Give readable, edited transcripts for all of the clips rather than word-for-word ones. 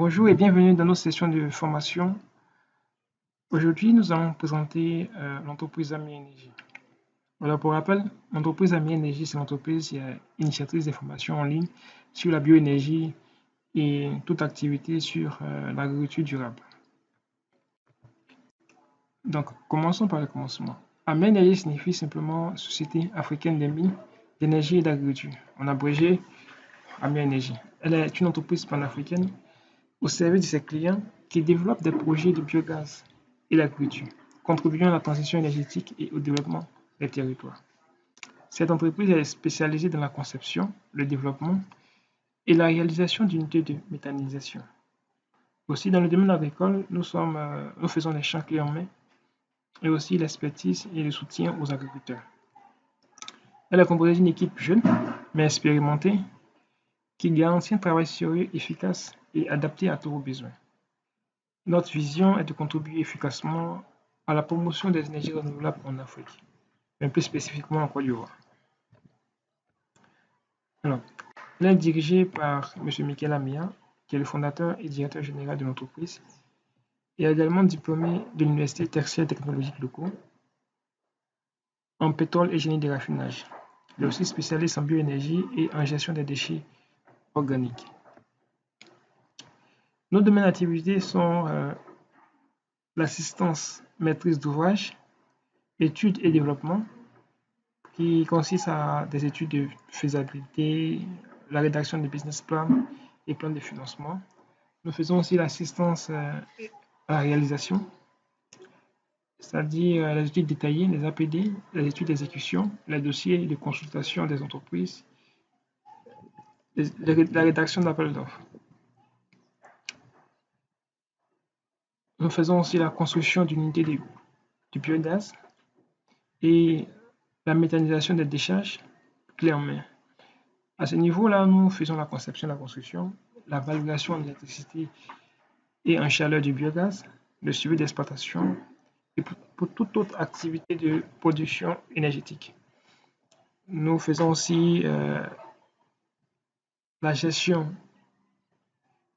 Bonjour et bienvenue dans nos sessions de formation. Aujourd'hui, nous allons présenter l'entreprise Ami Énergie. Alors, pour rappel, l'entreprise Ami Énergie, c'est l'entreprise initiatrice des formations en ligne sur la bioénergie et toute activité sur l'agriculture durable. Donc, commençons par le commencement. Ami Énergie signifie simplement Société africaine des mines, d'énergie et d'agriculture. En abrégé, Ami Énergie. Elle est une entreprise panafricaine au service de ses clients qui développent des projets de biogaz et l'agriculture, contribuant à la transition énergétique et au développement des territoires. Cette entreprise est spécialisée dans la conception, le développement et la réalisation d'unités de méthanisation. Aussi, dans le domaine agricole, nous faisons les champs clés en main et aussi l'expertise et le soutien aux agriculteurs. Elle est composée d'une équipe jeune mais expérimentée qui garantit un travail sérieux, efficace et adapté à tous vos besoins. Notre vision est de contribuer efficacement à la promotion des énergies renouvelables en Afrique, mais plus spécifiquement en Côte d'Ivoire. Alors, elle est dirigée par M. Michael Amia, qui est le fondateur et directeur général de l'entreprise, et également diplômé de l'Université tertiaire technologique locaux en pétrole et génie de raffinage. Il est aussi spécialiste en bioénergie et en gestion des déchets organiques. Nos domaines d'activité sont l'assistance maîtrise d'ouvrage, études et développement, qui consiste à des études de faisabilité, la rédaction de business plans et plans de financement. Nous faisons aussi l'assistance à la réalisation, c'est-à-dire les études détaillées, les APD, les études d'exécution, les dossiers de consultation des entreprises, la rédaction d'appels d'offres. Nous faisons aussi la construction d'une unité de biogaz et la méthanisation des décharges clé en main. À ce niveau-là, nous faisons la conception, la construction, la validation de l'électricité et en chaleur du biogaz, le suivi d'exploitation et pour toute autre activité de production énergétique. Nous faisons aussi la gestion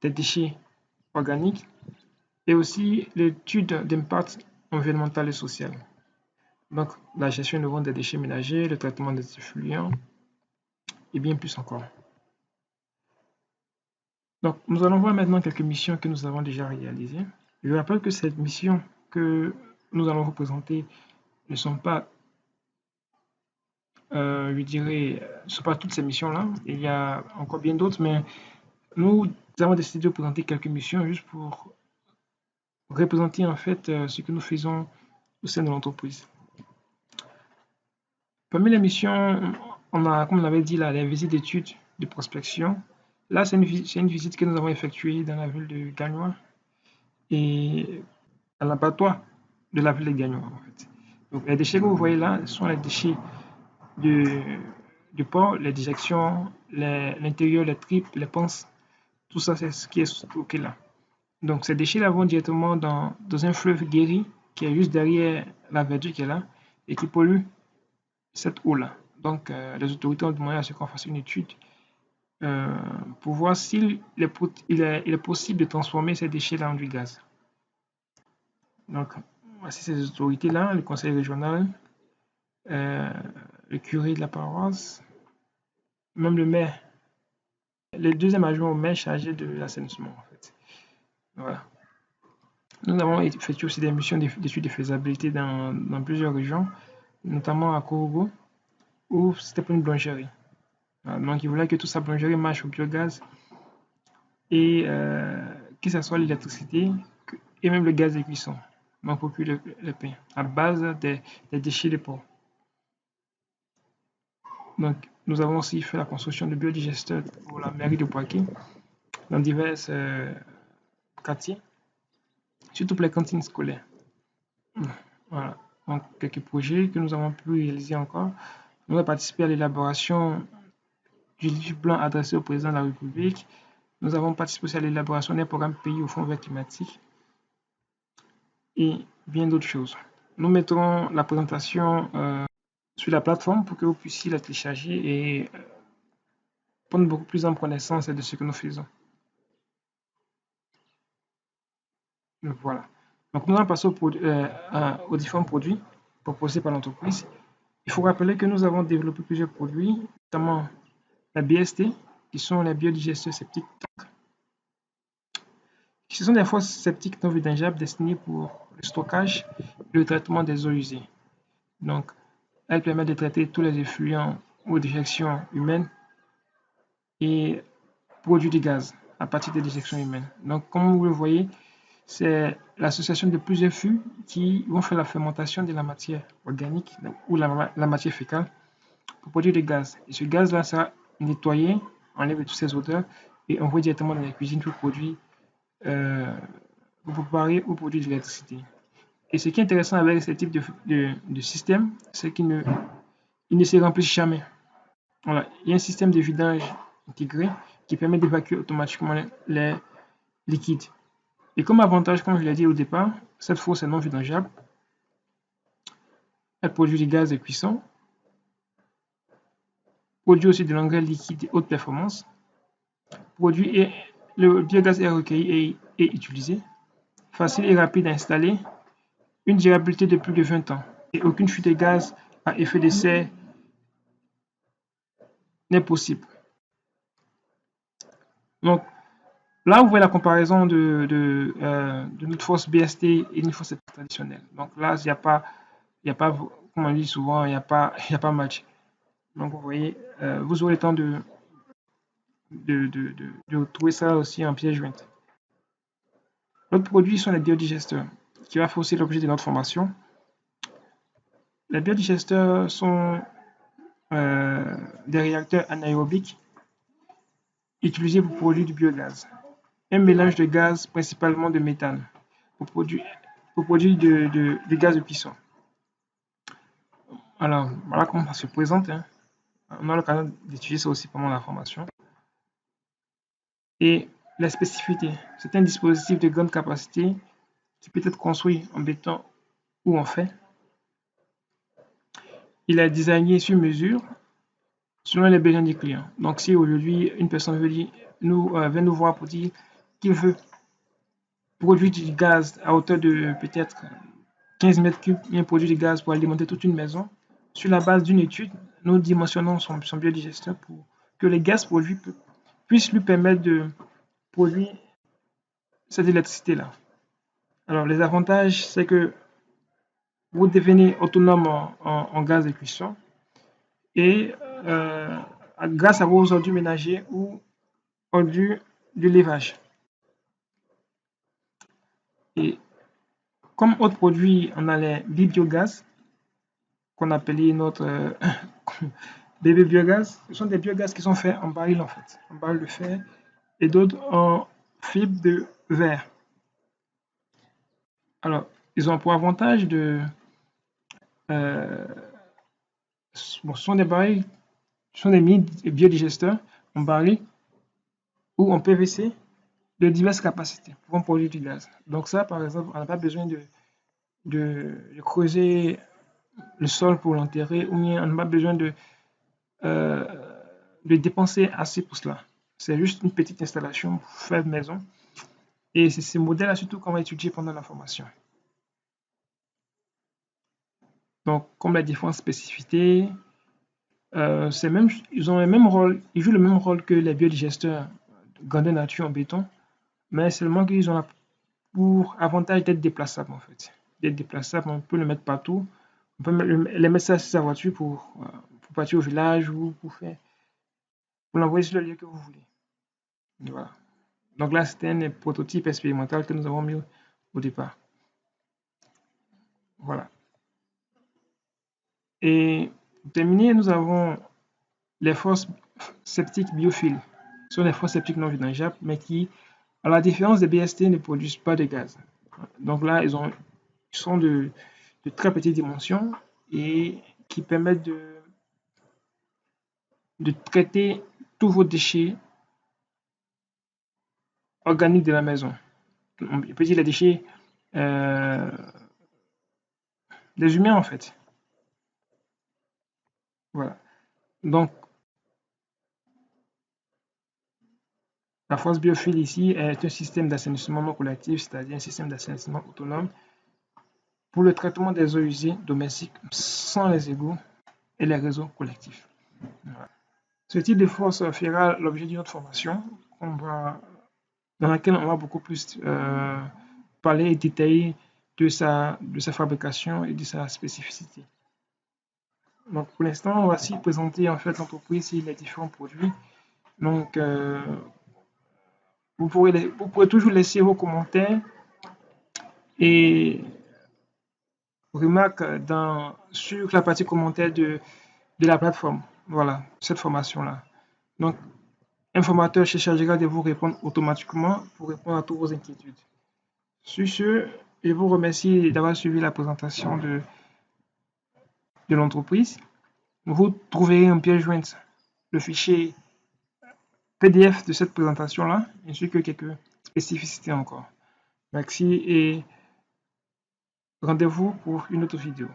des déchets organiques et aussi l'étude d'impact environnemental et social. Donc, la gestion innovante des déchets ménagers, le traitement des effluents et bien plus encore. Donc, nous allons voir maintenant quelques missions que nous avons déjà réalisées. Je rappelle que ces missions que nous allons vous présenter ne sont pas, ne sont pas toutes ces missions-là. Il y a encore bien d'autres, mais nous avons décidé de présenter quelques missions juste pour représenter en fait ce que nous faisons au sein de l'entreprise. Parmi les missions, on a, comme on l'avait dit, là, les visites d'études de prospection. Là, c'est une visite que nous avons effectuée dans la ville de Gagnois et à l'abattoir de la ville de Gagnois, en fait. Donc, les déchets que vous voyez là sont les déchets du porc, les déjections, l'intérieur, les tripes, les panses. Tout ça, c'est ce qui est stocké là. Donc, ces déchets-là vont directement dans un fleuve guéri qui est juste derrière la verdure qui est là et qui pollue cette eau-là. Donc, les autorités ont demandé à ce qu'on fasse une étude pour voir s'il est possible de transformer ces déchets-là en du gaz. Donc, voici ces autorités-là, le conseil régional, le curé de la paroisse, même le maire, le deuxième adjoint au maire chargé de l'assainissement, en fait. Voilà. Nous avons effectué aussi des missions d'études de faisabilité dans plusieurs régions, notamment à Korogo, où c'était pour une boulangerie. Donc, ils voulaient que toute sa boulangerie marche au biogaz et que ce soit l'électricité et même le gaz de cuisson. Donc, pour cuire le pain, à base des déchets de porc. Donc, nous avons aussi fait la construction de biodigesteurs pour la mairie de Poitiers dans divers quartiers, surtout pour les cantines scolaires. Voilà. Donc, quelques projets que nous avons pu réaliser encore. Nous avons participé à l'élaboration du livre blanc adressé au président de la République. Nous avons participé aussi à l'élaboration d'un programme pays au Fonds vert climatique et bien d'autres choses. Nous mettrons la présentation sur la plateforme pour que vous puissiez la télécharger et prendre beaucoup plus en connaissance de ce que nous faisons. Voilà. Donc, nous allons passer aux différents produits proposés par l'entreprise. Il faut rappeler que nous avons développé plusieurs produits, notamment la BST, qui sont les biodigesteurs septiques. Ce sont des fosses septiques non vidangeables destinées pour le stockage et le traitement des eaux usées. Donc, elles permettent de traiter tous les effluents ou déjections humaines et produits de gaz à partir des déjections humaines. Donc, comme vous le voyez, c'est l'association de plusieurs fûts qui vont faire la fermentation de la matière organique ou la matière fécale pour produire du gaz. Et ce gaz-là sera nettoyé, enlève toutes ces odeurs et envoyé directement dans la cuisine euh, pour préparer ou produire de l'électricité. Et ce qui est intéressant avec ce type de système, c'est qu'il ne se remplissent jamais. Voilà. Il y a un système de vidange intégré qui permet d'évacuer automatiquement les liquides. Et comme avantage, comme je l'ai dit au départ, cette fosse est non vidangeable. Elle produit du gaz de cuisson, produit aussi de l'engrais liquide de haute performance, le biogaz est recueilli et utilisé, facile et rapide à installer, une durabilité de plus de 20 ans et aucune fuite de gaz à effet de serre n'est possible. Donc là, vous voyez la comparaison de notre fosse BST et une fosse traditionnelle. Donc là, il y a pas, comme on dit souvent, il y a pas match. Donc vous voyez, vous aurez le temps de trouver ça aussi en pièce jointe. L'autre produit sont les biodigesteurs, qui va faire aussi l'objet de notre formation. Les biodigesteurs sont des réacteurs anaérobiques utilisés pour produire du biogaz. Un mélange de gaz, principalement de méthane, pour produire du gaz de cuisson. Alors, voilà comment ça se présente, hein. On a l'occasion d'étudier ça aussi pendant la formation. Et la spécificité, c'est un dispositif de grande capacité qui peut être construit en béton ou en fer. Il est designé sur mesure selon les besoins du client. Donc, si aujourd'hui une personne vient nous voir pour dire qu'il veut produire du gaz à hauteur de peut-être 15 mètres cubes, un produit de gaz pour alimenter toute une maison, sur la base d'une étude, nous dimensionnons son biodigesteur pour que les gaz produits puissent lui permettre de produire cette électricité-là. Alors, les avantages, c'est que vous devenez autonome en gaz de cuisson et grâce à vos ordures ménagers ou ordures de levage. Et comme autre produit, on a les biogaz qu'on appelait notre bébé biogaz. Ce sont des biogaz qui sont faits en baril en fait, en baril de fer et d'autres en fibre de verre. Alors, ils ont pour avantage euh, bon, ce sont des barils, ce sont des mini biodigesteurs en baril ou en PVC de diverses capacités pour produire du gaz. Donc ça, par exemple, on n'a pas besoin de creuser le sol pour l'enterrer ou bien on n'a pas besoin euh, de dépenser assez pour cela. C'est juste une petite installation faite maison. Et c'est ces modèles-là surtout qu'on va étudier pendant la formation. Donc, comme la différentes spécificités, ils ont le même rôle, ils jouent le même rôle que les biodigesteurs grandeur nature en béton, mais seulement qu'ils ont pour avantage d'être déplaçables en fait. D'être déplaçables, on peut le mettre partout. On peut les mettre ça sur sa voiture pour partir au village ou pour l'envoyer sur le lieu que vous voulez. Voilà. Donc là, c'était un prototype expérimental que nous avons mis au départ. Voilà. Et pour terminer, nous avons les fosses septiques biophiles. Ce sont des fosses septiques non vidangeables, mais qui, à la différence des BST, ne produisent pas de gaz. Donc là, ils sont de très petites dimensions et qui permettent de traiter tous vos déchets organiques de la maison. On peut dire les déchets euh, des humains en fait. Voilà. Donc, La force biofuel ici est un système d'assainissement non collectif, c'est-à-dire un système d'assainissement autonome pour le traitement des eaux usées domestiques sans les égouts et les réseaux collectifs. Voilà. Ce type de force fera l'objet d'une autre formation dans laquelle on va beaucoup plus parler et détailler de sa fabrication et de sa spécificité. Donc pour l'instant, voici présenter en fait l'entreprise et les différents produits. Donc vous pourrez toujours laisser vos commentaires et remarques sur la partie commentaires de la plateforme. Voilà, cette formation-là. Donc, un formateur se chargera de vous répondre automatiquement pour répondre à toutes vos inquiétudes. Sur ce, je vous remercie d'avoir suivi la présentation de l'entreprise. Vous trouverez en pièce jointe le fichier PDF de cette présentation-là, ainsi que quelques spécificités encore. Merci et rendez-vous pour une autre vidéo.